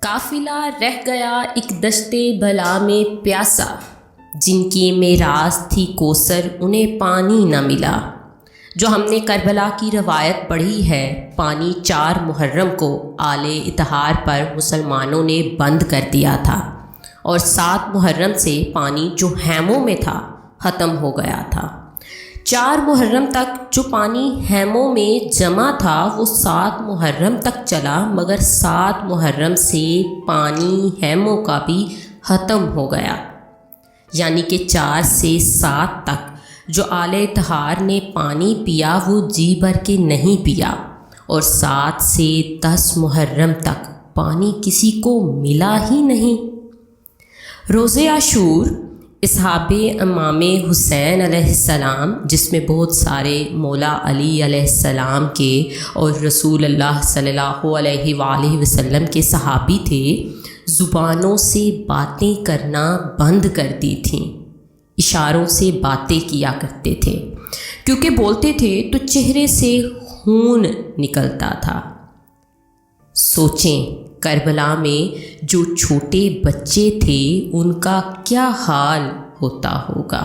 قافلہ رہ گیا ایک دشتے بلا میں پیاسا، جن کی میراث تھی کوثر انہیں پانی نہ ملا۔ جو ہم نے کربلا کی روایت پڑھی ہے، پانی 4 محرم کو آل اطہار پر مسلمانوں نے بند کر دیا تھا، اور 7 محرم سے پانی جو خیموں میں تھا ختم ہو گیا تھا۔ 4 محرم تک جو پانی خیموں میں جمع تھا وہ 7 محرم تک چلا، مگر 7 محرم سے پانی خیموں کا بھی ختم ہو گیا، یعنی کہ 4 سے 7 تک جو آل اطہار نے پانی پیا وہ جی بھر کے نہیں پیا، اور 7 سے 10 محرم تک پانی کسی کو ملا ہی نہیں۔ روز عاشور اصحاب امام حسین علیہ السلام، جس میں بہت سارے مولا علی علیہ السلام کے اور رسول اللہ صلی اللہ علیہ وآلہ وسلم کے صحابی تھے، زبانوں سے باتیں کرنا بند کر دی تھیں، اشاروں سے باتیں کیا کرتے تھے، کیونکہ بولتے تھے تو چہرے سے خون نکلتا تھا۔ سوچیں کربلا میں جو چھوٹے بچے تھے ان کا کیا حال ہوتا ہوگا۔